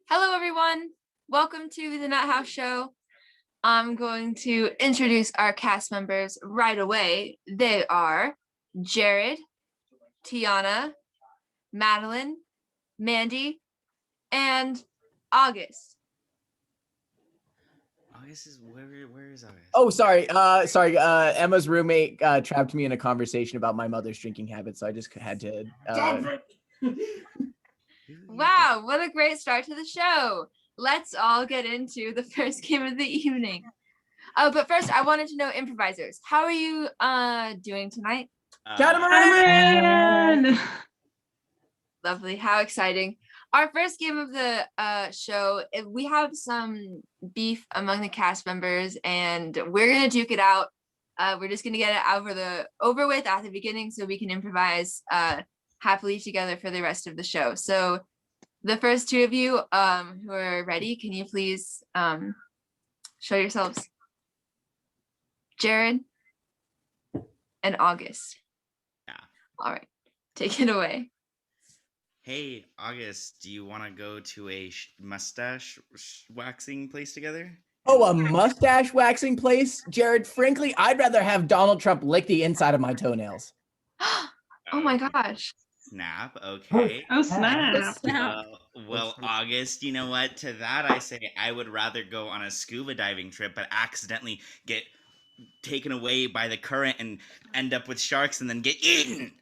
Hello, everyone. Welcome to the Nuthouse show. I'm going to introduce our cast members right away. They are Jared, Tiana, Madeline, Mandy, and August. August is where is August? Oh, sorry. Emma's roommate trapped me in a conversation about my mother's drinking habits, so I just had to. Wow, what a great start to the show. Let's all get into the first game of the evening. But first, I wanted to know, improvisers, how are you doing tonight? Catamaran! Lovely. How exciting. Our first game of the show, we have some beef among the cast members, and we're going to duke it out. We're just going to get it over with at the beginning so we can improvise happily together for the rest of the show. So the first two of you who are ready, can you please show yourselves? Jared and August. Yeah. All right. Take it away. Hey, August, do you want to go to a mustache waxing place together? Oh, a mustache waxing place? Jared, frankly, I'd rather have Donald Trump lick the inside of my toenails. Oh my gosh. Snap, okay. Oh, snap. Well, August, you know what? To that I say I would rather go on a scuba diving trip, but accidentally get taken away by the current and end up with sharks and then get eaten.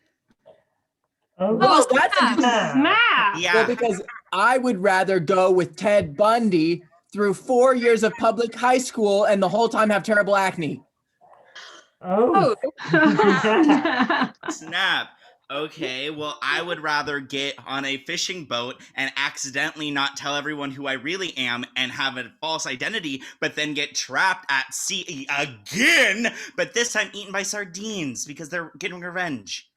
Well, that's Snap. Yeah. Well, because I would rather go with Ted Bundy through 4 years of public high school and the whole time have terrible acne. Oh. Snap. Okay, well, I would rather get on a fishing boat and accidentally not tell everyone who I really am and have a false identity, but then get trapped at sea again, but this time eaten by sardines because they're getting revenge.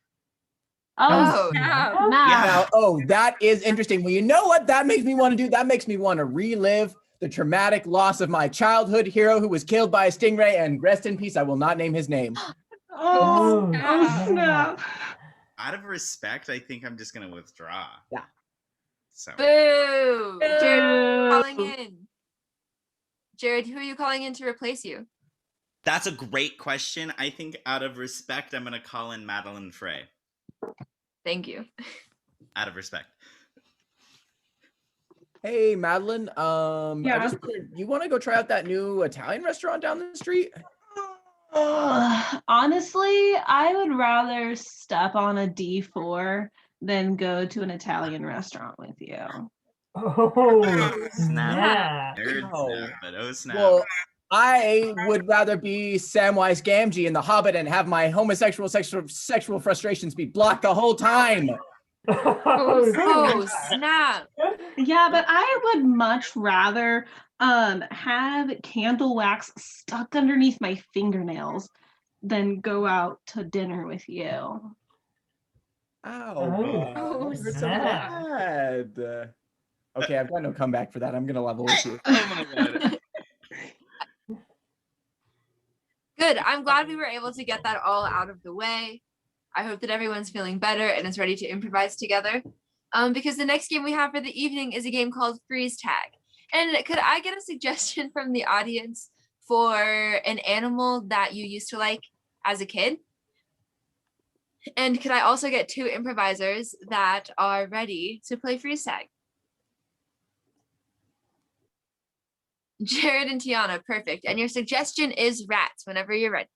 Oh. snap. Now, that is interesting. Well, you know what that makes me want to do? That makes me want to relive the traumatic loss of my childhood hero who was killed by a stingray, and rest in peace, I will not name his name. Oh, snap. Out of respect, I think I'm just going to withdraw. Yeah. So. Boo! Jared, calling in. Jared, who are you calling in to replace you? That's a great question. I think out of respect, I'm going to call in Madeline Frey. Thank you. Out of respect. Hey, Madeline, Yeah. you want to go try out that new Italian restaurant down the street? Honestly, I would rather step on a D4 than go to an Italian restaurant with you. Oh, Snap. snap. Nerd Oh. snap, but oh snap. Well, I would rather be Samwise Gamgee in The Hobbit and have my homosexual sexual frustrations be blocked the whole time. Oh, snap. Yeah, but I would much rather have candle wax stuck underneath my fingernails than go out to dinner with you. Ow. Oh, It's so snap. bad. Okay, I've got no comeback for that. I'm going to level with you. Oh my god. Good. I'm glad we were able to get that all out of the way. I hope that everyone's feeling better and is ready to improvise together. Because the next game we have for the evening is a game called Freeze Tag. And could I get a suggestion from the audience for an animal that you used to like as a kid? And could I also get two improvisers that are ready to play Freeze Tag? Jared and Tiana, perfect. And your suggestion is rats whenever you're ready.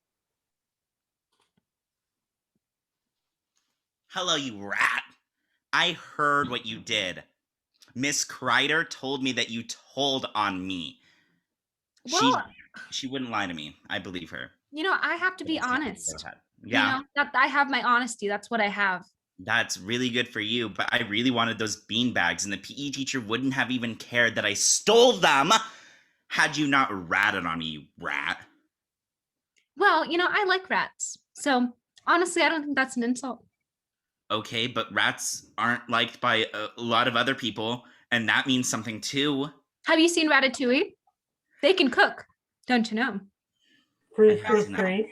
Hello, you rat. I heard what you did. Miss Kreider told me that you told on me. Well, She wouldn't lie to me. I believe her. I have to be That's nothing honest. to have. Yeah, That I have my honesty. That's what I have. that's really good for you, but I really wanted those beanbags, and the PE teacher wouldn't have even cared that I stole them had you not ratted on me, you rat. Well, I like rats. So honestly, I don't think that's an insult. Okay, but rats aren't liked by a lot of other people, and that means something too. Have you seen Ratatouille? They can cook, don't you know? Freeze, I have freeze, not. freeze.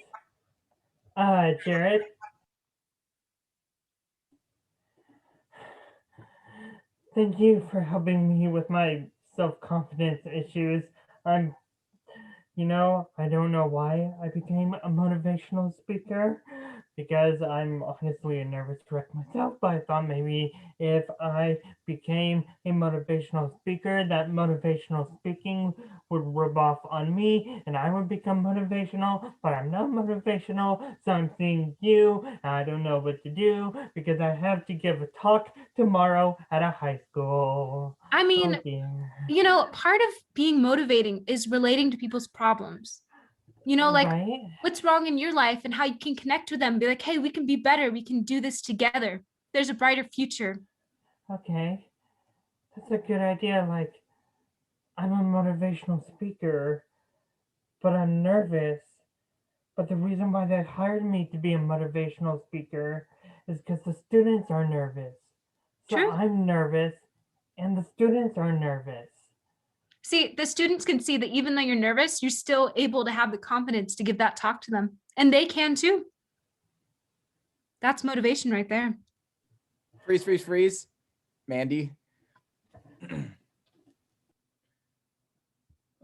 Jared. Thank you for helping me with my self-confidence issues. I'm, I don't know why I became a motivational speaker because I'm honestly a nervous wreck myself, but I thought maybe if I became a motivational speaker, that motivational speaking would rub off on me and I would become motivational, but I'm not motivational, so I'm seeing you and I don't know what to do because I have to give a talk tomorrow at a high school. I mean, Oh dear. Part of being motivating is relating to people's problems. Like Right? what's wrong in your life and how you can connect with them. Be like, hey, we can be better. We can do this together. There's a brighter future. Okay. That's a good idea. Like, I'm a motivational speaker, but I'm nervous. But the reason why they hired me to be a motivational speaker is because the students are nervous. So True. I'm nervous, and the students are nervous. See, the students can see that even though you're nervous, you're still able to have the confidence to give that talk to them. And they can too. That's motivation right there. Freeze, freeze, freeze. Mandy.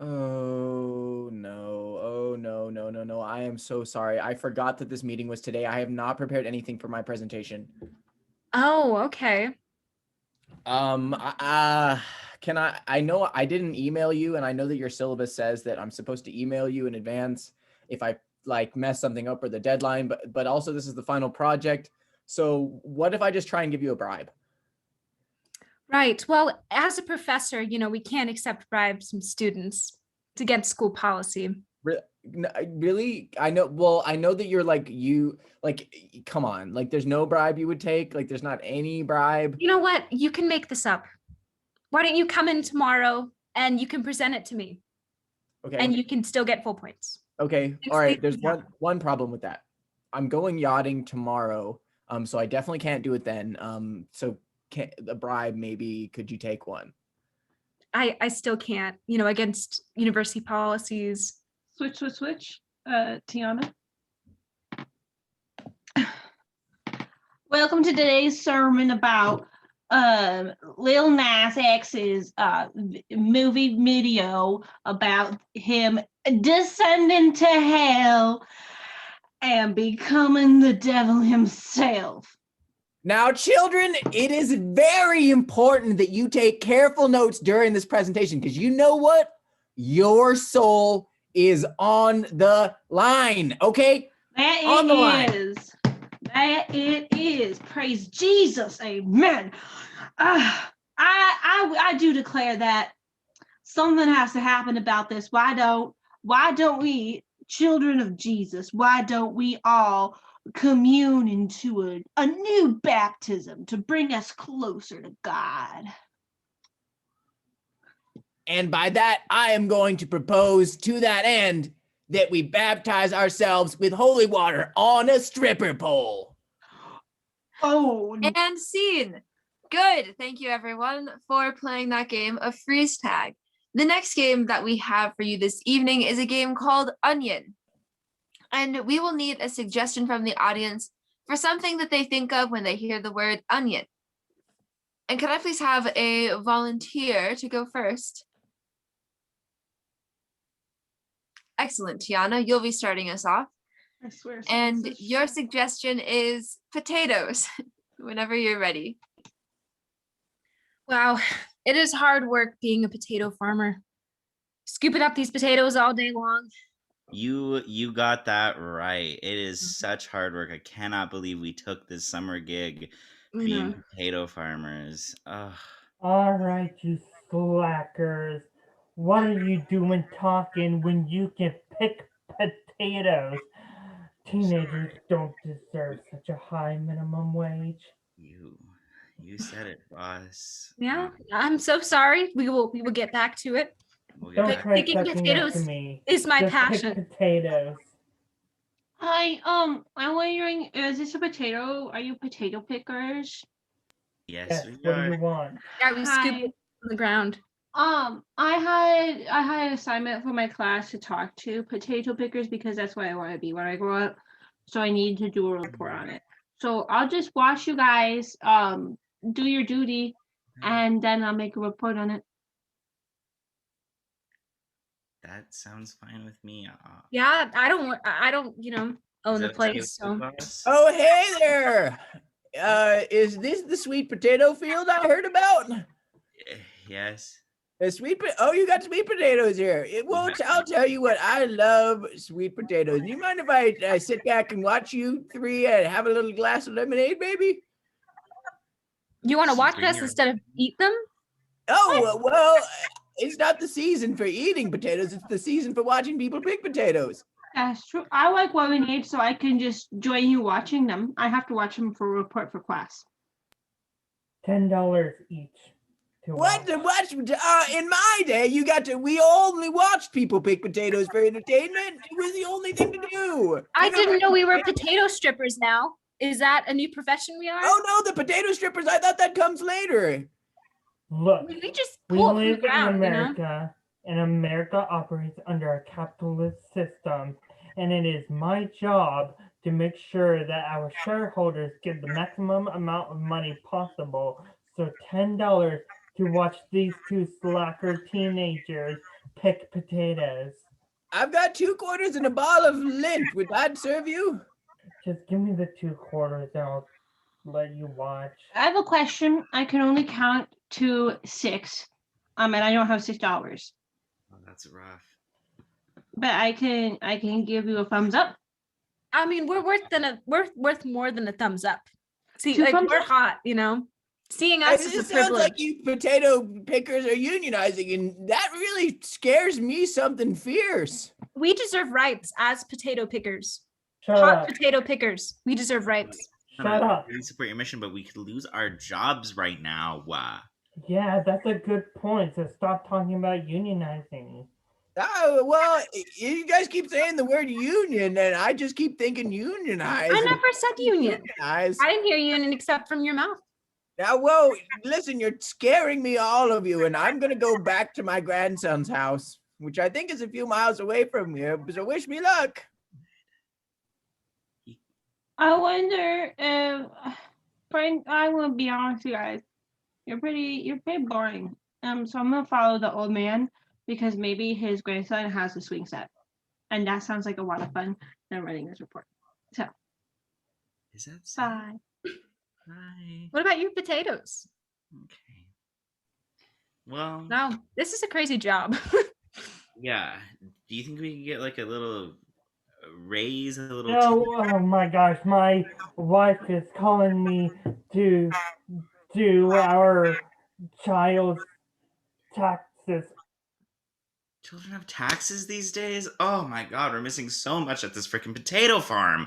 Oh no. Oh no, no, no, no. I am so sorry. I forgot that this meeting was today. I have not prepared anything for my presentation. Oh, okay. Can I know I didn't email you and I know that your syllabus says that I'm supposed to email you in advance if I like mess something up or the deadline, but also this is the final project. So what if I just try and give you a bribe? Right. Well, as a professor, we can't accept bribes from students. It's against school policy. Really? I know. Well, I know that you're come on, like there's no bribe you would take. Like there's not any bribe. You know what? You can make this up. Why don't you come in tomorrow and you can present it to me? Okay. And you can still get full points. Okay. All right. There's one problem with that. I'm going yachting tomorrow. So I definitely can't do it then. So the bribe, maybe could you take one? I still can't, against university policies. Switch. Tiana. Welcome to today's sermon about Lil Nas X's movie video about him descending to hell and becoming the devil himself. Now, children, it is very important that you take careful notes during this presentation because you know what? Your soul is on the line, okay? That On the line. That it is. Praise Jesus. Amen. I do declare that something has to happen about this. Why don't we, children of Jesus, why don't we all commune into a new baptism to bring us closer to God? And by that, I am going to propose to that end that we baptize ourselves with holy water on a stripper pole. Oh, And scene. Good. Thank you, everyone, for playing that game of freeze tag. The next game that we have for you this evening is a game called Onion. And we will need a suggestion from the audience for something that they think of when they hear the word onion. And could I please have a volunteer to go first? Excellent, Tiana. You'll be starting us off. I swear. And your suggestion is potatoes, whenever you're ready. Wow, it is hard work being a potato farmer. Scooping up these potatoes all day long. You got that right. It is such hard work. I cannot believe we took this summer gig being potato farmers. Ugh. All right, you slackers. What are you doing talking when you can pick potatoes? Teenagers don't deserve such a high minimum wage. You said it, boss. Yeah, I'm so sorry. We will get back to it. We'll get Don't back. try Picking sucking up potatoes to me. is my Just passion. pick potatoes. Hi, I'm wondering, is this a potato? Are you potato pickers? Yes, Yes, we what do are. you want? Yeah, we Hi. scoop it on the ground. I had an assignment for my class to talk to potato pickers because that's what I want to be when I grow up. So I need to do a report on it. So I'll just watch you guys do your duty and then I'll make a report on it. That sounds fine with me. Yeah, I don't, own Is the that okay place. with you, So boss? Oh, hey there. Is this the sweet potato field I heard about? Yes. Oh, you got sweet potatoes here. I'll tell you what, I love sweet potatoes. Do you mind if I sit back and watch you three and have a little glass of lemonade, baby? you want to watch Bring us your- instead of eat them? Oh, well, it's not the season for eating potatoes. It's the season for watching people pick potatoes. That's true. I like lemonade, so I can just join you watching them. I have to watch them for a report for class. $10 each. To What? watch. In my day, we only watched people pick potatoes for entertainment. It was the only thing to do. I You know, didn't know we were potato strippers now. Is that a new profession we are? Oh no, the potato strippers. I thought that comes later. Look, We just we pull it from the live in ground, America, and America operates under a capitalist system, and it is my job to make sure that our shareholders get the maximum amount of money possible. So $10 to watch these two slacker teenagers pick potatoes. I've got 2 quarters and a ball of lint. Would that serve you? Just give me the 2 quarters and I'll let you watch. I have a question. I can only count to 6. And I don't have $6. Oh, that's rough. But I can give you a thumbs up. I mean, we're worth more than a thumbs up. See, 2 like thumbs we're up? hot, Seeing us is It a sounds privilege. like you potato pickers are unionizing, and that really scares me something fierce. We deserve rights as potato pickers. Shut Hot up. potato pickers. We deserve rights. Shut up. Really support your mission, but we could lose our jobs right now. Yeah, that's a good point. So stop talking about unionizing. Oh, well, you guys keep saying the word union, and I just keep thinking unionize. I never said union. Unionize. I didn't hear union except from your mouth. Now, well, listen, you're scaring me, all of you, and I'm going to go back to my grandson's house, which I think is a few miles away from here, so wish me luck. I wonder if Frank, I will be honest with you guys. You're pretty boring. So I'm gonna follow the old man because maybe his grandson has a swing set. And that sounds like a lot of fun. And I'm writing this report. So Is that so? bye. Bye. What about your potatoes? Okay. Well, No, this is a crazy job. yeah. Do you think we can get like a little raise, a little? No, oh my gosh, my wife is calling me to do our child's taxes. Children have taxes these days? Oh my god, we're missing so much at this freaking potato farm.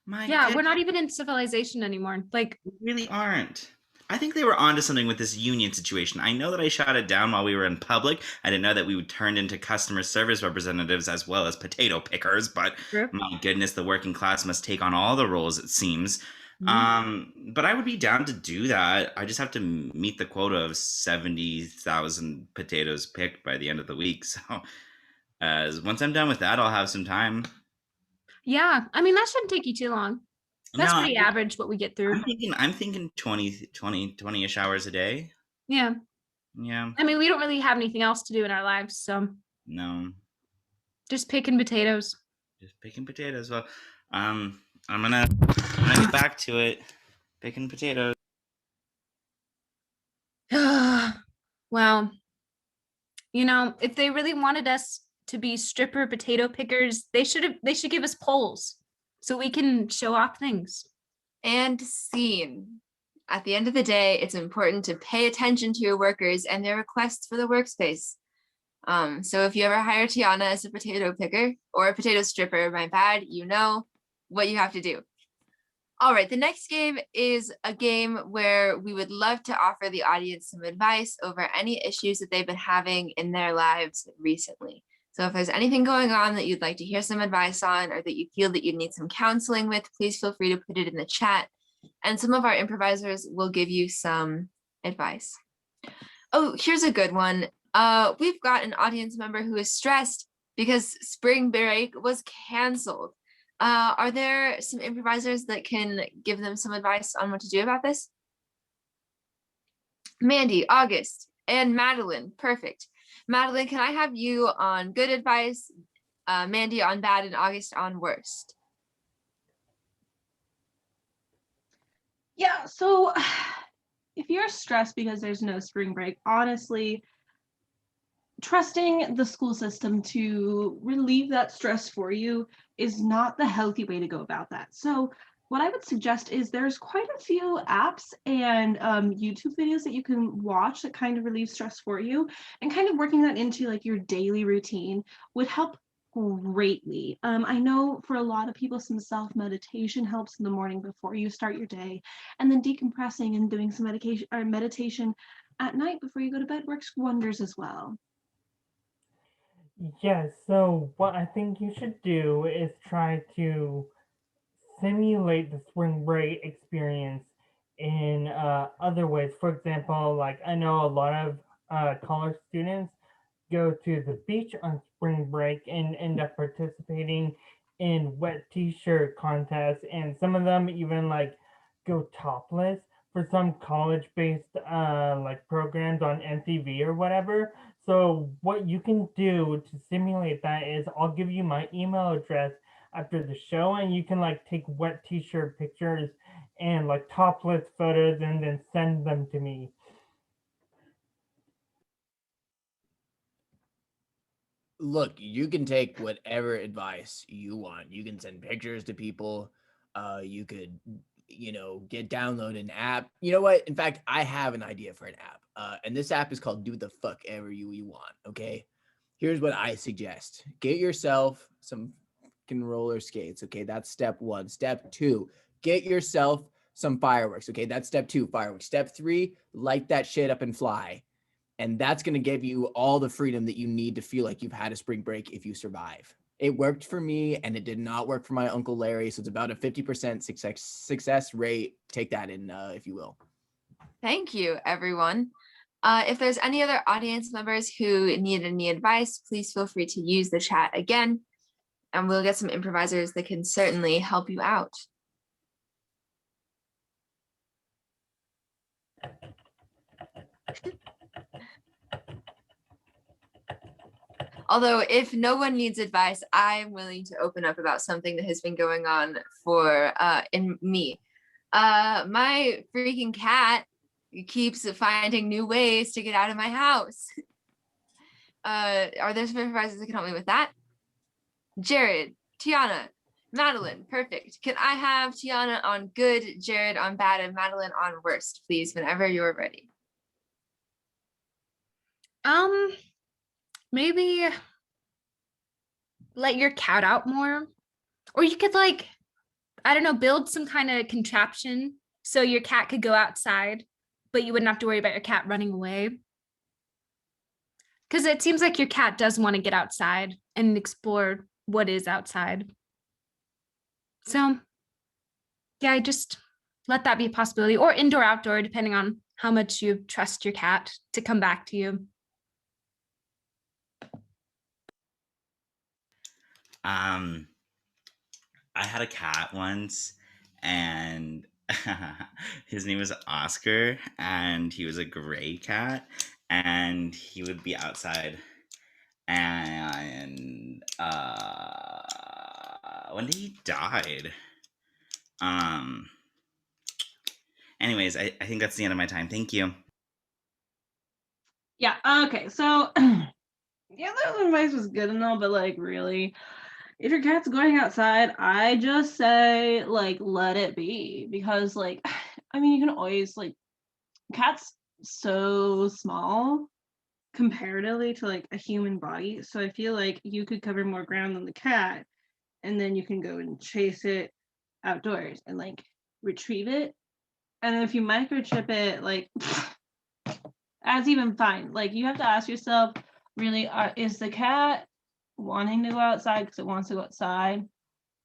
My Yeah, we're goodness, not even in civilization anymore. Like, we really aren't. I think they were onto something with this union situation. I know that I shot it down while we were in public. I didn't know that we would turn into customer service representatives as well as potato pickers, but True. my goodness, the working class must take on all the roles, it seems. But I would be down to do that. I just have to meet the quota of 70,000 potatoes picked by the end of the week. So once I'm done with that, I'll have some time. yeah, I mean, that shouldn't take you too long. That's No, pretty average what we get through. I'm thinking 20-ish hours a day. Yeah. Yeah. I mean, we don't really have anything else to do in our lives, so No. just picking potatoes. Just picking potatoes. Well, I'm gonna get back to it. Picking potatoes. Well, if they really wanted us to be stripper potato pickers, they should give us polls so we can show off things. And scene. At the end of the day, it's important to pay attention to your workers and their requests for the workspace. So if you ever hire Tiana as a potato picker or a potato stripper, my bad, you know what you have to do. All right, the next game is a game where we would love to offer the audience some advice over any issues that they've been having in their lives recently. So if there's anything going on that you'd like to hear some advice on or that you feel that you need some counseling with, please feel free to put it in the chat. And some of our improvisers will give you some advice. Oh, here's a good one. We've got an audience member who is stressed because spring break was canceled. Are there some improvisers that can give them some advice on what to do about this? Mandy, August, and Madeline. Perfect. Madeline, can I have you on good advice, Mandy on bad, and August on worst? Yeah, so if you're stressed because there's no spring break, honestly, trusting the school system to relieve that stress for you is not the healthy way to go about that. So what I would suggest is there's quite a few apps and YouTube videos that you can watch that kind of relieve stress for you, and kind of working that into like your daily routine would help greatly. I know for a lot of people, some self-meditation helps in the morning before you start your day, and then decompressing and doing some meditation at night before you go to bed works wonders as well. Yes, so what I think you should do is try to simulate the spring break experience in other ways. For example, like I know a lot of college students go to the beach on spring break and end up participating in wet t-shirt contests, and some of them even like go topless for some college-based like programs on MTV or whatever. So what you can do to simulate that is I'll give you my email address after the show, and you can like take wet t-shirt pictures and like topless photos and then send them to me. Look, you can take whatever advice you want. You can send pictures to people. You could, get download an app. You know what? In fact, I have an idea for an app. And this app is called Do the Fuck Ever You Want. Okay. Here's what I suggest. Get yourself some fucking roller skates. Okay. That's step one. Step two, get yourself some fireworks. Okay. That's step two, fireworks. Step three, light that shit up and fly. And that's going to give you all the freedom that you need to feel like you've had a spring break if you survive. It worked for me and it did not work for my Uncle Larry. So it's about a 50% success rate. Take that in, if you will. Thank you, everyone. If there's any other audience members who need any advice, please feel free to use the chat again, and we'll get some improvisers that can certainly help you out. Although if no one needs advice, I'm willing to open up about something that has been going on for in me. My freaking cat keeps finding new ways to get out of my house. Are there some supervisors that can help me with that? Jared, Tiana, Madeline, perfect. Can I have Tiana on good, Jared on bad, and Madeline on worst, please, whenever you're ready? Maybe let your cat out more, or you could like, I don't know, build some kind of contraption so your cat could go outside, but you wouldn't have to worry about your cat running away. Because it seems like your cat does want to get outside and explore what is outside. So yeah, just let that be a possibility, or indoor, outdoor, depending on how much you trust your cat to come back to you. I had a cat once, and his name was Oscar, and he was a gray cat, and he would be outside. And when he died, anyways, I think that's the end of my time. Thank you. Yeah, okay, so yeah, that advice was good and all, but like really, if your cat's going outside, I just say like let it be, because like I mean you can always like, cat's so small comparatively to like a human body, so I feel like you could cover more ground than the cat, and then you can go and chase it outdoors and like retrieve it, and then if you microchip it, like that's even fine. Like you have to ask yourself, really, is the cat wanting to go outside because it wants to go outside,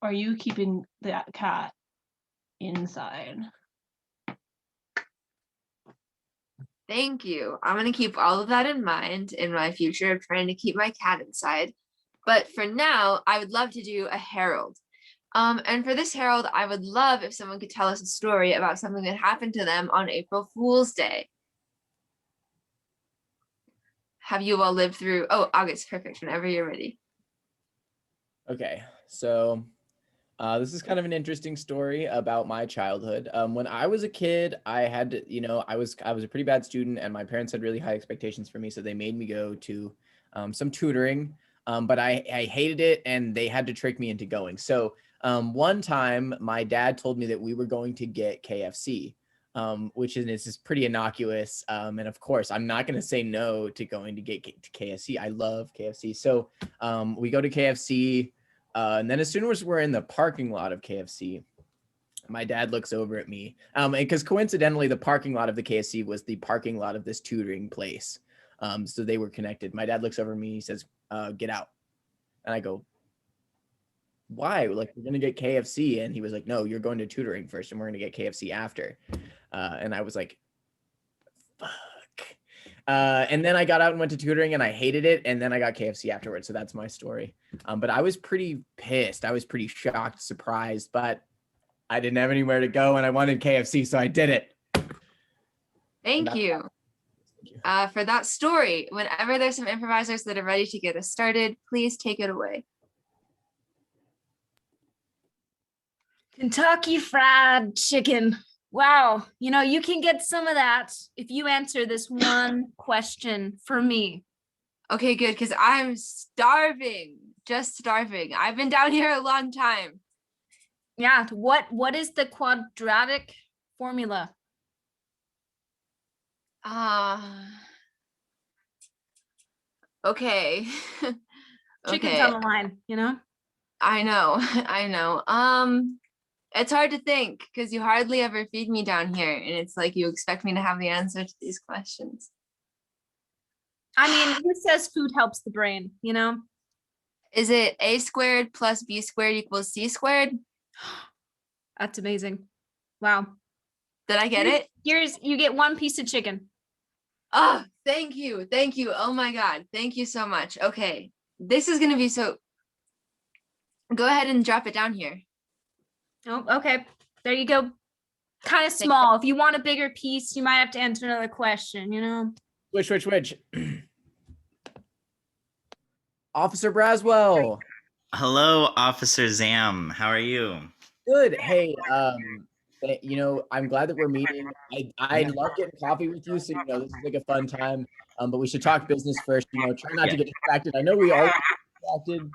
or are you keeping that cat inside? Thank you. I'm going to keep all of that in mind in my future of trying to keep my cat inside. But for now, I would love to do a herald. And for this herald, I would love if someone could tell us a story about something that happened to them on April Fool's Day. have you all lived through? Oh, August, perfect. Whenever you're ready. Okay, so this is kind of an interesting story about my childhood. When I was a kid, I had to, I was a pretty bad student, and my parents had really high expectations for me, so they made me go to some tutoring. But I hated it, and they had to trick me into going. So one time, my dad told me that we were going to get KFC, which is pretty innocuous. And of course, I'm not going to say no to going to get to KFC. I love KFC. So we go to KFC. And then as soon as we're in the parking lot of KFC, my dad looks over at me. Because coincidentally, the parking lot of the KFC was the parking lot of this tutoring place. So they were connected. My dad looks over at me. He says, get out. And I go, why? Like, we're going to get KFC. And he was like, no, you're going to tutoring first, and we're going to get KFC after. And I was like, fuck. And then I got out and went to tutoring, and I hated it. And then I got KFC afterwards. So that's my story. But I was pretty pissed. I was pretty shocked, surprised, but I didn't have anywhere to go, and I wanted KFC, so I did it. Thank you. For that story. Whenever there's some improvisers that are ready to get us started, please take it away. Kentucky Fried Chicken. Wow, you can get some of that if you answer this one question for me. Okay, good, because I'm starving, just starving. I've been down here a long time. Yeah, what is the quadratic formula? Okay. Chicken's on the line, I know. It's hard to think because you hardly ever feed me down here, and it's like you expect me to have the answer to these questions. I mean, who says food helps the brain, Is it a squared plus b squared equals c squared? That's amazing. Wow. Did I get it? You get one piece of chicken. Oh, thank you. Thank you. Oh my God. Thank you so much. Okay. This is going to be so. Go ahead and drop it down here. Oh, okay. There you go. Kind of small. If you want a bigger piece, you might have to answer another question, Which? Officer Braswell. Hello, Officer Zam. How are you? Good. Hey, I'm glad that we're meeting. I love getting coffee with you, so this is like a fun time. But we should talk business first. Try not to get distracted. I know we all get distracted,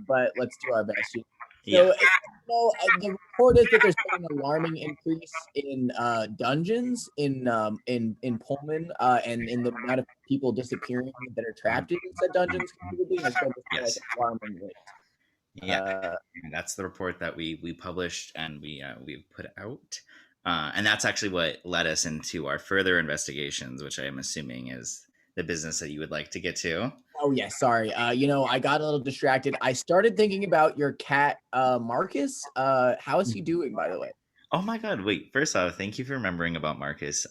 but let's do our best. So, the report is that there's been an alarming increase in dungeons in Pullman, and in the amount of people disappearing that are trapped in said dungeons. Has been Yes. like alarming rate. Yeah, that's the report that we published and we put out, and that's actually what led us into our further investigations, which I am assuming is the business that you would like to get to. Oh yeah, sorry. I got a little distracted. I started thinking about your cat, Marcus. How is he doing, by the way? Oh my God! Wait. First off, thank you for remembering about Marcus.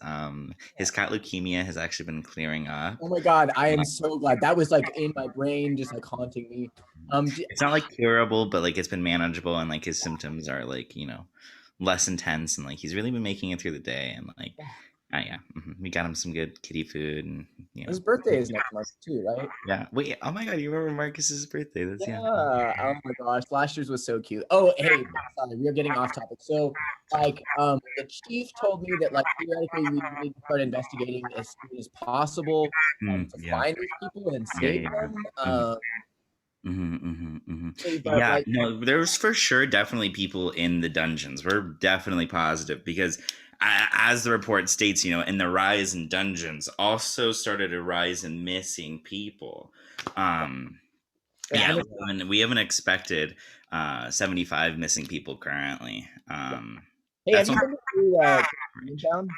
His cat leukemia has actually been clearing up. Oh my God, I am so glad. That was like in my brain, just like haunting me. It's not like curable, but like it's been manageable, and like his symptoms are like less intense, and like he's really been making it through the day, and like we got him some good kitty food, and his birthday is next month too, right? Yeah. Wait. Oh my God! You remember Marcus's birthday? That's Oh my gosh, last year's was so cute. Oh hey, sorry, we are getting off topic. So the chief told me that like theoretically we need to start investigating as soon as possible to find these people and save them. No, there's for sure definitely people in the dungeons. We're definitely positive because as the report states, in the rise in dungeons also started a rise in missing people. We have an expected 75 missing people currently. Hey, have you been to Town?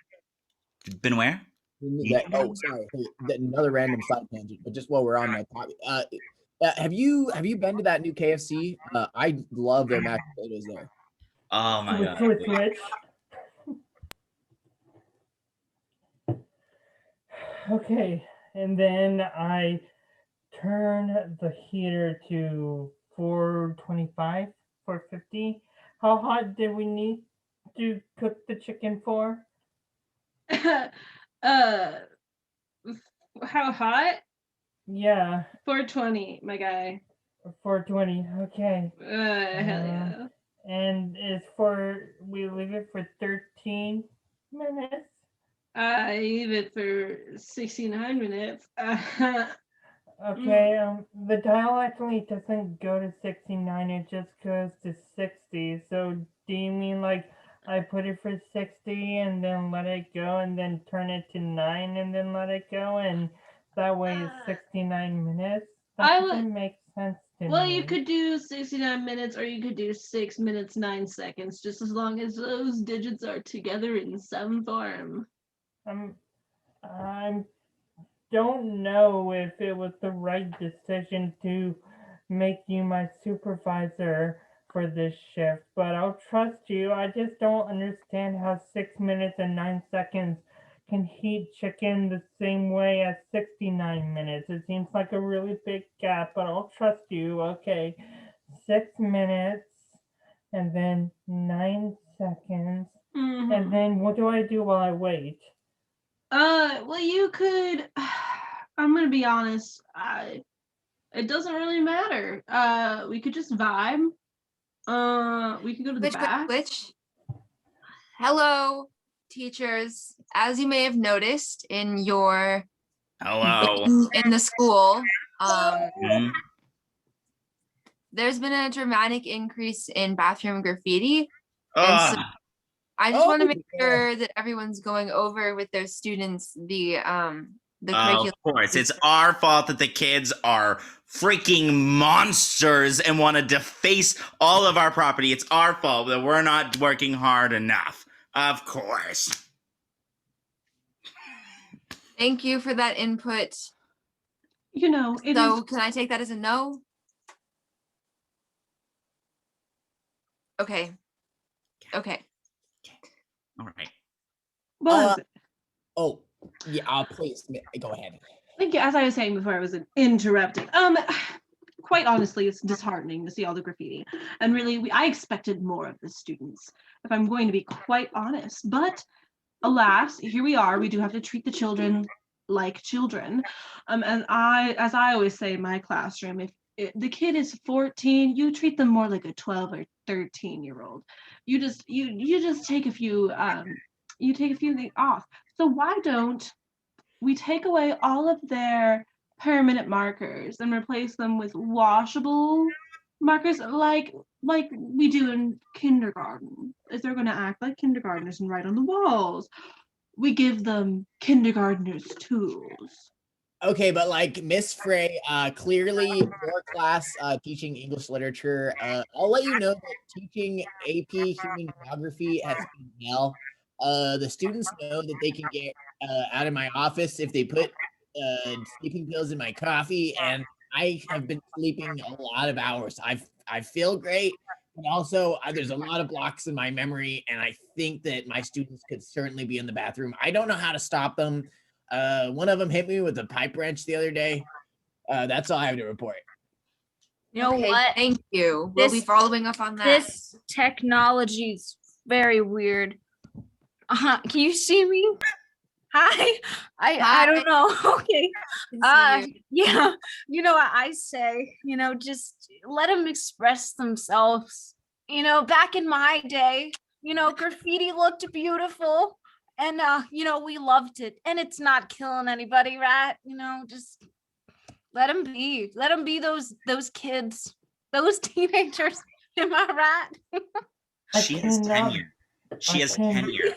Been where? Sorry. Hey, another random side tangent, but just while we're on that topic, have you been to that new KFC? I love their mashed potatoes there. Oh my God! Switch. Okay, and then I turn the heater to 425, 450. How hot do we need to cook the chicken for? How hot? Yeah, 420, my guy. 420. Okay. Hell yeah. And we leave it for 13 minutes. I leave it for 69 minutes. Okay, the dial actually doesn't go to 69, it just goes to 60. So do you mean like I put it for 60 and then let it go and then turn it to 9 and then let it go and that way it's 69 minutes? That doesn't make sense to Well, me. you could do 69 minutes or you could do 6 minutes, 9 seconds, just as long as those digits are together in some form. I don't know if it was the right decision to make you my supervisor for this shift, but I'll trust you. I just don't understand how 6 minutes and 9 seconds can heat chicken the same way as 69 minutes. It seems like a really big gap, but I'll trust you. Okay, 6 minutes and then 9 seconds. Mhm. And then what do I do while I wait? Well, you could. I'm gonna be honest. It doesn't really matter. We could just vibe. We could go to the back. Which? Hello, teachers. As you may have noticed in your Hello. in the school, Mhm. there's been a dramatic increase in bathroom graffiti. And so Ugh. I just want to make yeah. sure that everyone's going over with their students the Of curriculum. course, it's our fault that the kids are freaking monsters and want to deface all of our property. It's our fault that we're not working hard enough. Of course. Thank you for that input. You know, it is. So can I take that as a no? Okay. Okay. All right. Well, Oh, yeah, please go ahead. thank you. As I was saying before, I was interrupted. Quite honestly, it's disheartening to see all the graffiti, and really, I expected more of the students, if I'm going to be quite honest. But alas, here we are. We do have to treat the children like children. And as I always say in my classroom, if the kid is 14, you treat them more like a 12 or 13-year-old. You just take a few things off. So why don't we take away all of their permanent markers and replace them with washable markers like we do in kindergarten? If they're going to act like kindergartners and write on the walls, we give them kindergartners tools. Okay, but like Miss Frey, clearly your class teaching English literature, I'll let you know that teaching AP human geography has been hell. The students know that they can get out of my office if they put sleeping pills in my coffee, and I have been sleeping a lot of hours. I feel great, but also there's a lot of blocks in my memory, and I think that my students could certainly be in the bathroom. I don't know how to stop them. One of them hit me with a pipe wrench the other day. That's all I have to report. You know Okay, what? thank you. We'll be This- following up on that. This technology is very weird. Can you see me? Hi. I don't know. Okay. Can see you. Yeah. You know what I say? Just let them express themselves. Back in my day, graffiti looked beautiful, and we loved it, and it's not killing anybody, right? Just let them be. Let them be those kids, those teenagers. Am I right? She has tenure. She has tenure.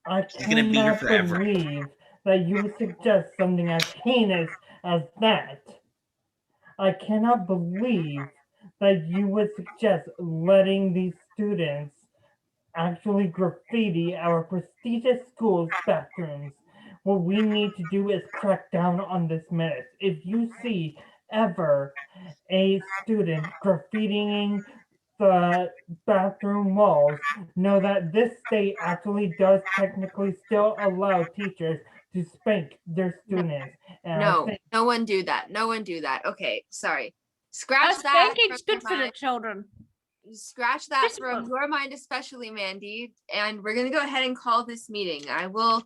I She's gonna be here cannot forever. believe that you would suggest something as heinous as that. I cannot believe that you would suggest letting these students actually graffiti our prestigious school's bathrooms. What we need to do is crack down on this menace. If you see ever a student graffitiing the bathroom walls, know that this state actually does technically still allow teachers to spank their students. And I No, think no one do that. No one do that. Okay, sorry. Scratch that. Spanking's from good your for the mind. children. Scratch that from Discipline. your mind, especially Mandy. And we're gonna go ahead and call this meeting. I will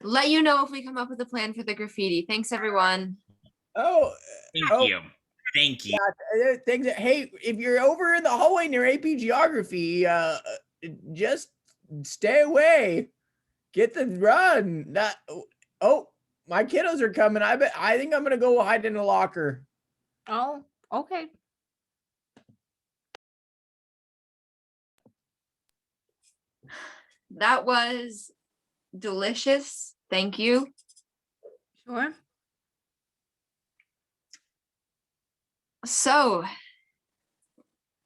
let you know if we come up with a plan for the graffiti. Thanks, everyone. Oh, Thank you. Thank you. things. Hey, if you're over in the hallway near AP Geography, just stay away. Get the run. Oh, my kiddos are coming. I think I'm gonna go hide in a locker. Oh, okay. That was delicious. Thank you. Sure. So,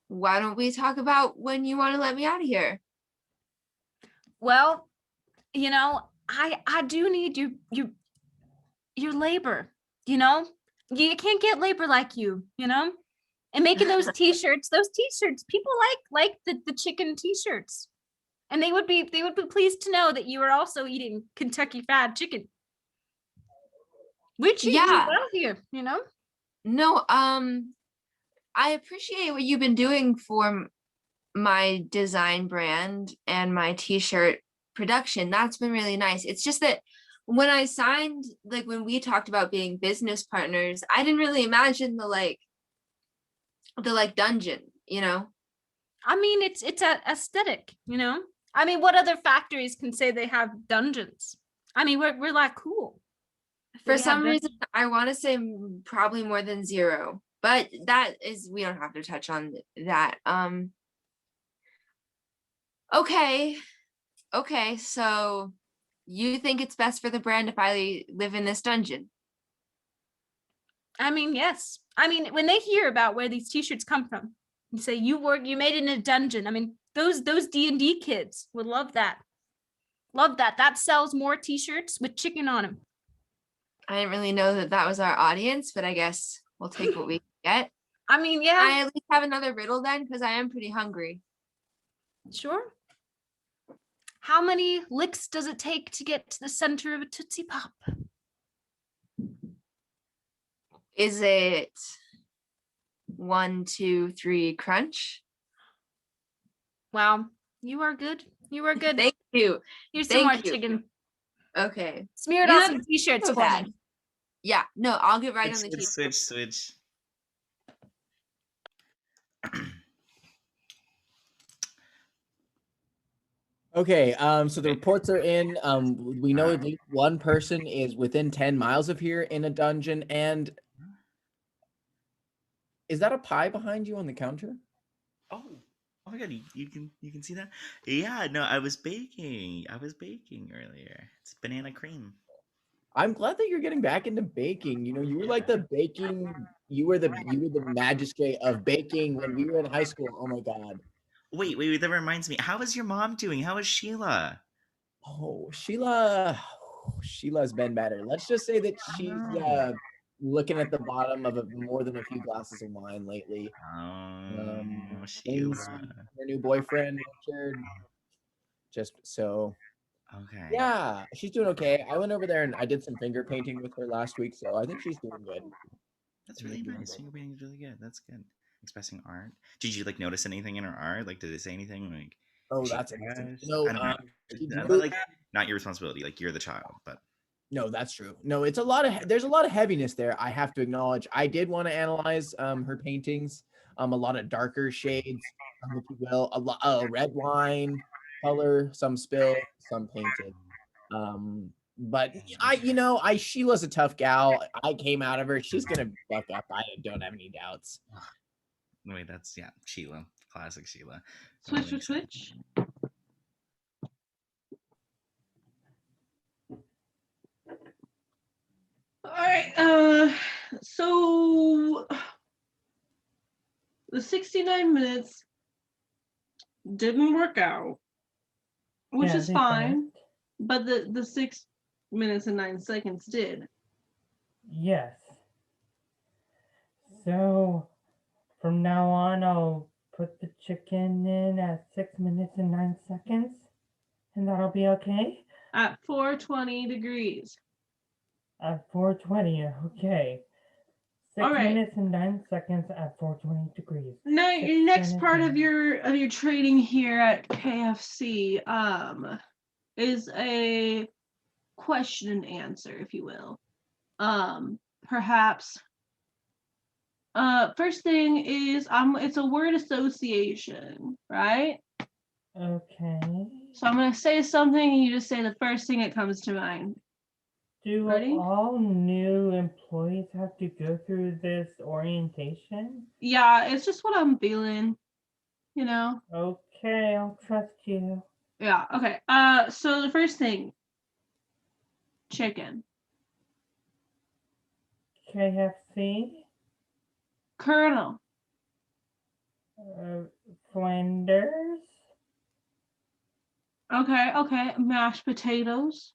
why don't we talk about when you want to let me out of here? Well, I do need your labor, you can't get labor like you, and making those t-shirts, people like the chicken t-shirts, and they would be pleased to know that you are also eating Kentucky Fried Chicken. We treat you Yeah. well here, No, I appreciate what you've been doing for my design brand and my t-shirt production. That's been really nice. It's just that when I signed, like when we talked about being business partners, I didn't really imagine the dungeon, I mean, it's a aesthetic, I mean, what other factories can say they have dungeons? I mean, we're like cool. For We have some dun- reason, I want to say probably more than 0, but we don't have to touch on that. Okay. So you think it's best for the brand if I live in this dungeon? I mean, yes. I mean, when they hear about where these t-shirts come from, you say you made it in a dungeon. I mean, those D&D kids would love that. Love that. That sells more t-shirts with chicken on them. I didn't really know that was our audience, but I guess we'll take what we get. I mean, yeah. I at least have another riddle then, because I am pretty hungry. Sure. How many licks does it take to get to the center of a Tootsie Pop? Is it 1, 2, 3 crunch? Wow, you are good. You are good. Thank you. Here's some more Thank you. chicken. Okay. Smear it You're on not some t-shirts so for bad. me. Yeah, no, I'll get right on the t-shirt. Switch. Okay, so the reports are in. We know at least one person is within 10 miles of here in a dungeon. And is that a pie behind you on the counter? Oh my god, you can see that? Yeah, no, I was baking earlier. It's banana cream. I'm glad that you're getting back into baking. You were like you were the magistrate of baking when we were in high school. Oh my god. Wait, that reminds me. How is your mom doing? How is Sheila? Oh, Sheila's been better. Let's just say that she's looking at the bottom of more than a few glasses of wine lately. Sheila. Her new boyfriend, Richard. Just so. Okay. Yeah, she's doing okay. I went over there and I did some finger painting with her last week, so I think she's doing good. That's really nice. Finger painting is really good. That's good. Expressing art. Did you notice anything in her art? Did it say anything like? Oh, that's interesting. No, I don't know. But not your responsibility. You're the child, but. No, that's true. No, there's a lot of heaviness there. I have to acknowledge. I did want to analyze her paintings. A lot of darker shades, if you will. A red wine color, some spill, some painted. But Sheila's a tough gal. I came out of her. She's gonna buck up. I don't have any doubts. Wait, that's Sheila, classic Sheila. Switch. All right. So the 69 minutes didn't work out, which is fine. But the 6 minutes and 9 seconds did. Yes. So from now on, I'll put the chicken in at 6 minutes and 9 seconds, and that'll be okay? At 420 degrees. At 420, okay. 6 minutes and 9 seconds at 420 degrees. Now your next part of your training here at KFC is a question and answer, if you will. Perhaps. First thing is it's a word association, right? Okay. So I'm gonna say something and you just say the first thing that comes to mind. Do Ready? all new employees have to go through this orientation? Yeah, it's just what I'm feeling, you know? Okay, I'll trust you. Yeah, okay. So the first thing, chicken. KFC, Colonel. Flanders, Okay. Mashed potatoes.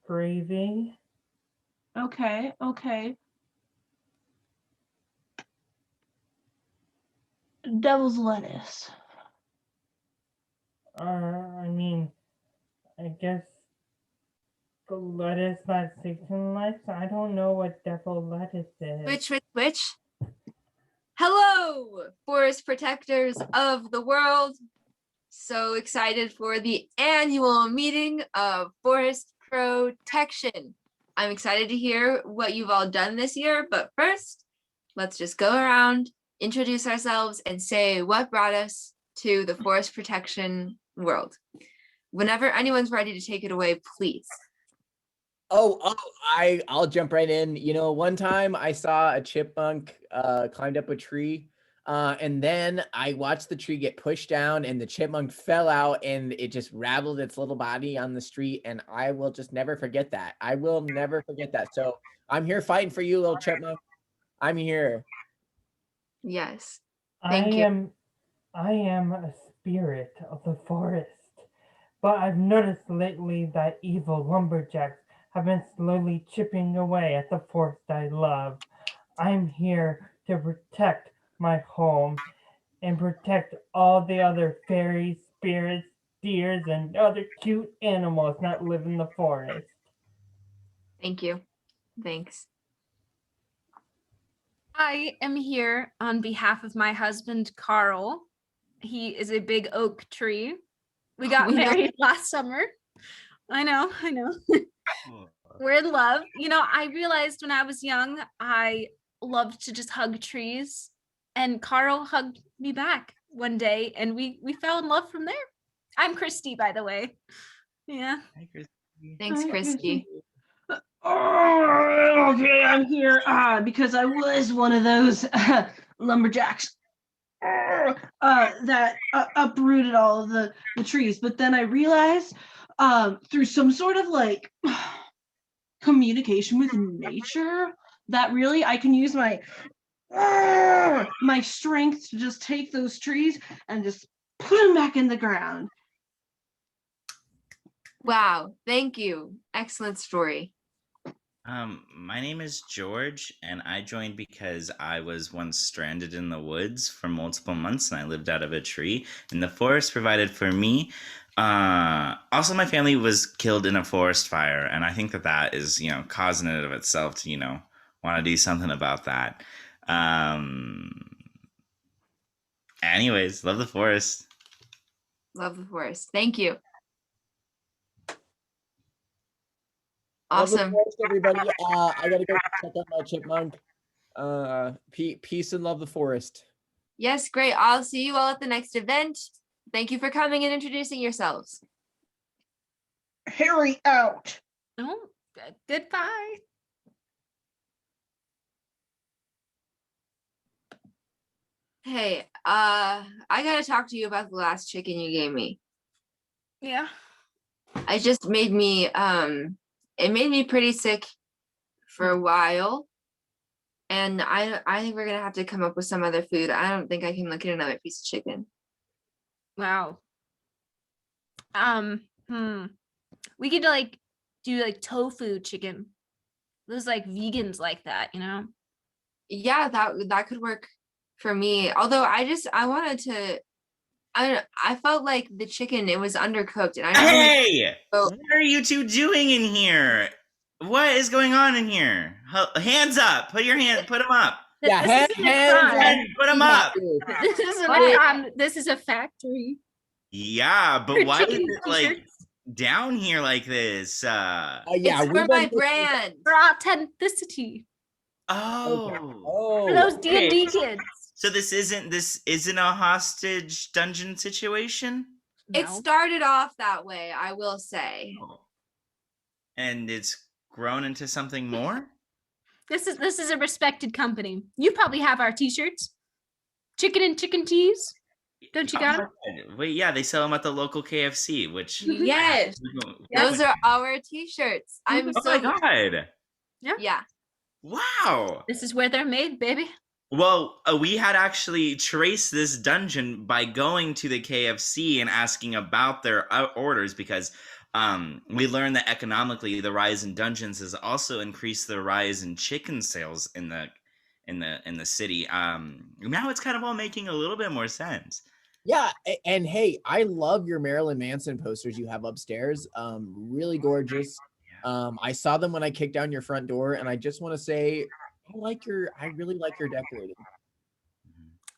gravy, Okay. Devil's lettuce. I mean, I guess the lettuce that Satan likes. I don't know what devil lettuce is. Which? Hello, forest protectors of the world. So excited for the annual meeting of forest protection. I'm excited to hear what you've all done this year, but first, let's just go around, introduce ourselves, and say what brought us to the forest protection world. Whenever anyone's ready to take it away, please. I'll jump right in. You know, one time I saw a chipmunk climbed up a tree, and then I watched the tree get pushed down, and the chipmunk fell out, and it just raveled its little body on the street. And I will just never forget that. I will never forget that. So I'm here fighting for you, little chipmunk. I'm here. Yes. I Thank you. am a spirit of the forest, but I've noticed lately that evil lumberjacks have been slowly chipping away at the forest I love. I'm here to protect my home and protect all the other fairies, spirits, deers, and other cute animals that live in the forest. Thank you. Thanks. I am here on behalf of my husband, Carl. He is a big oak tree. We got We know. married last summer. I know. We're in love. You know, I realized when I was young, I loved to just hug trees. And Carl hugged me back one day and we fell in love from there. I'm Christy, by the way. Yeah. Hi, Christy. Thanks, Hi, Christy. Oh, okay, I'm here because I was one of those lumberjacks that uprooted all of the trees. But then I realized through some sort of like communication with nature that really I can use my strength to just take those trees and just put them back in the ground. Wow. Thank you. Excellent story. My name is George, and I joined because I was once stranded in the woods for multiple months, and I lived out of a tree, and the forest provided for me. Also, my family was killed in a forest fire, and I think that is, cause in and of itself to, want to do something about that. Anyways, love the forest. Love the forest. Thank you. Love the Awesome. forest, everybody. I gotta go check out my chipmunk. Peace and love the forest. Yes, great. I'll see you all at the next event. Thank you for coming and introducing yourselves. Harry out. Oh, goodbye. Hey, I gotta talk to you about the last chicken you gave me. Yeah. It just made me it made me pretty sick for a while. And I think we're gonna have to come up with some other food. I don't think I can look at another piece of chicken. Wow. We could do tofu chicken. Those vegans like that, you know? Yeah, that could work for me. Although I wanted to I felt like the chicken, it was undercooked and I don't Hey! Oh. What are you two doing in here? What is going on in here? Hands up! Put them up! Yeah, This isn't a hands crime. Put them up! This isn't a What? crime. This is a factory. Yeah, but For why is chicken it like t-shirts. down here like this? Yeah, It's for we've my been- brand. For authenticity. Oh. For those Okay. D&D kids. So this isn't a hostage dungeon situation? It No. started off that way, I will say. Oh. And it's grown into something more? This is a respected company. You probably have our t-shirts. Chicken and chicken teas. Don't you got them? Wait, yeah, they sell them at the local KFC, which Yes, those are our t-shirts. I'm Oh so my god. yeah. Wow. This is where they're made, baby. Well, we had actually traced this dungeon by going to the KFC and asking about their orders because we learned that economically the rise in dungeons has also increased the rise in chicken sales in the city. Now it's kind of all making a little bit more sense. Yeah, and hey, I love your Marilyn Manson posters you have upstairs. Really gorgeous. I saw them when I kicked down your front door, and I just want to say I really like your decorating.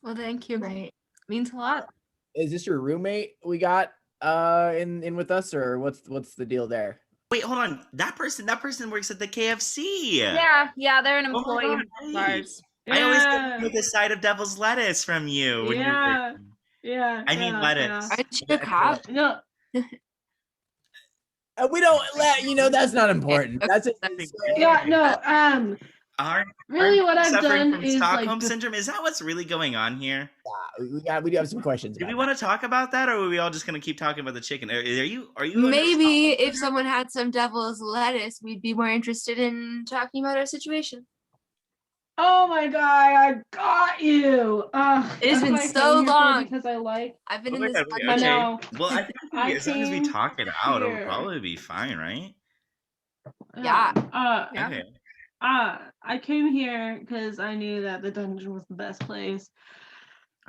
Well, thank you. Right. Means a lot. Is this your roommate we got in with us, or what's the deal there? Wait, hold on. That person works at the KFC. Yeah, they're an Oh my employee God, of ours. I always Yeah. get the side of devil's lettuce from you. When Yeah. Yeah. I need lettuce. Aren't you a cop? No. We don't let that's not important. Okay. That's it. Yeah. No. Really, what I've suffering done from is Stockholm like syndrome? Is that what's really going on here? we do have some questions. Do we about want to talk about that, or are we all just going to keep talking about the chicken? Are you? Maybe if someone had some devil's lettuce, we'd be more interested in talking about our situation. oh my god, I got you. It has that's been what I so came here for long. because I like. I've been Oh in my this. God, wait, I okay. know. Well, I think I as long as we came talk it out, it'll here. probably be fine, right? Yeah. Yeah. Okay. I came here because I knew that the dungeon was the best place.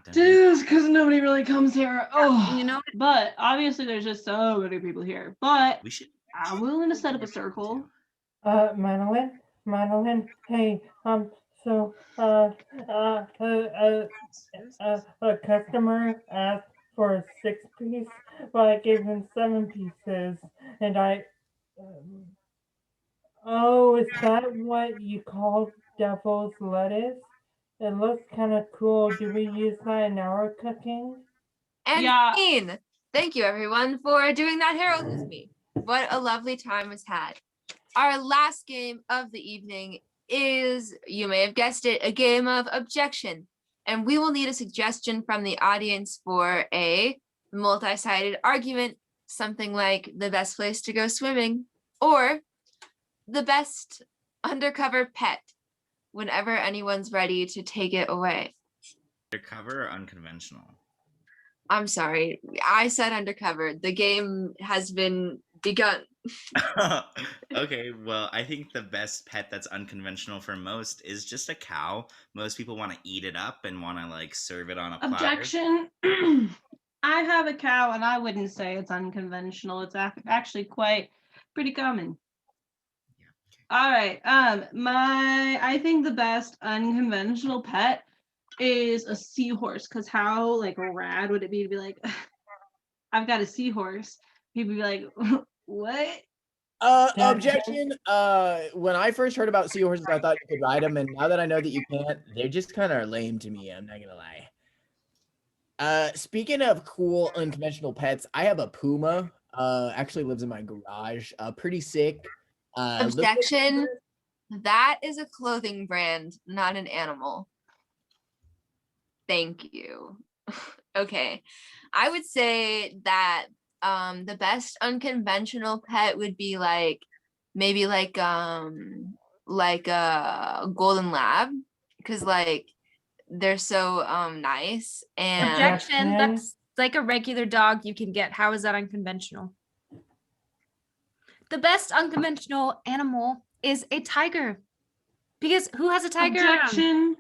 Dungeon. Just because nobody really comes here. Oh, You know, but obviously there's just so many people here. But We should. I'm willing to set up a circle. Madeline, hey, so, a customer asked for a 6-piece, but I gave him 7 pieces, and oh, is that what you call devil's lettuce? It looks kind of cool. Do we use that in our cooking? And Yeah. scene. Thank you, everyone, for doing that Herald with me. What a lovely time was had. Our last game of the evening is, you may have guessed it, a game of Objection. And we will need a suggestion from the audience for a multi-sided argument, something like the best place to go swimming, or the best undercover pet, whenever anyone's ready to take it away. Undercover or unconventional? I'm sorry, I said undercover. The game has been begun. Okay, well, I think the best pet that's unconventional for most is just a cow. Most people want to eat it up and want to like serve it on a platter. Objection. I have a cow, and I wouldn't say it's unconventional. It's actually quite pretty common. All right. I think the best unconventional pet is a seahorse, because how like rad would it be to be like, I've got a seahorse? People be like, what? Objection. When I first heard about seahorses, I thought you could ride them, and now that I know that you can't, they're just kind of lame to me. I'm not gonna lie. Speaking of cool unconventional pets, I have a puma. Actually lives in my garage. Pretty sick. Objection. That is a clothing brand, not an animal. Thank you. Okay. I would say that the best unconventional pet would be maybe like a golden lab, because like they're so nice. And objection. That's like a regular dog you can get. How is that unconventional? The best unconventional animal is a tiger. Because who has a tiger? Objection.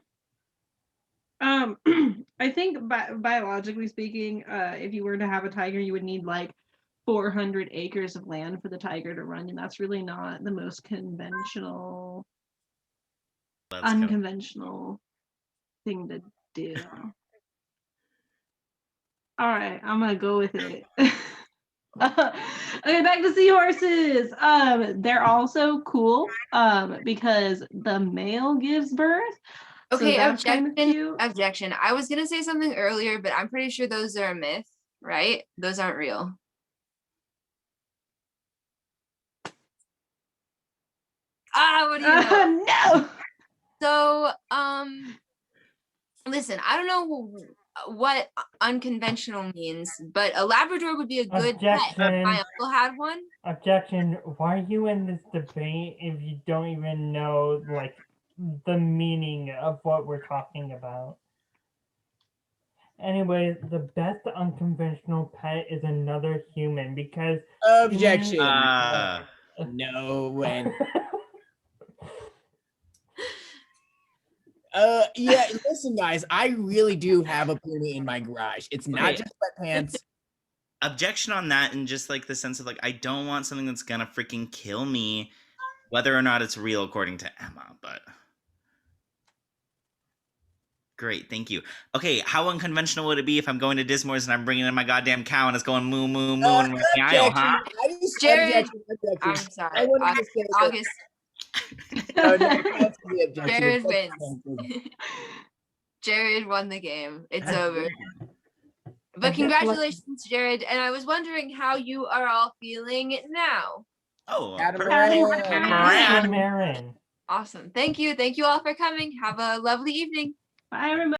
I think biologically speaking, if you were to have a tiger, you would need like 400 acres of land for the tiger to run, and that's really not the most conventional, unconventional thing to do. All right, I'm gonna go with it. Okay, back to seahorses. They're also cool because the male gives birth. So Okay, that's kind of objection. cute. Objection. I was gonna say something earlier, but I'm pretty sure those are a myth, right? Those aren't real. What do you know? No. So, listen, I don't know what unconventional means, but a Labrador would be a good pet. Objection. My uncle had one. Objection. Why are you in this debate if you don't even know like the meaning of what we're talking about? Anyway, the best unconventional pet is another human because Objection. Uh, No way. Yeah, listen, guys, I really do have a pony in my garage. It's not Okay. just sweatpants. Objection on that, and just like the sense of like, I don't want something that's gonna freaking kill me, whether or not it's real, according to Emma. But great, thank you. Okay, how unconventional would it be if I'm going to Dismore's and I'm bringing in my goddamn cow and it's going moo moo moo and meow, huh? Jared, Objection. I'm I sorry. wanted to say that- August. No, that's the objection. Jared It's wins. Jared won the game. It's God over. damn. But just like- congratulations, Jared. And I was wondering how you are all feeling now. Oh, Catamaran. perfect. Catamaran. Awesome. Thank you. Thank you all for coming. Have a lovely evening. Bye, everybody.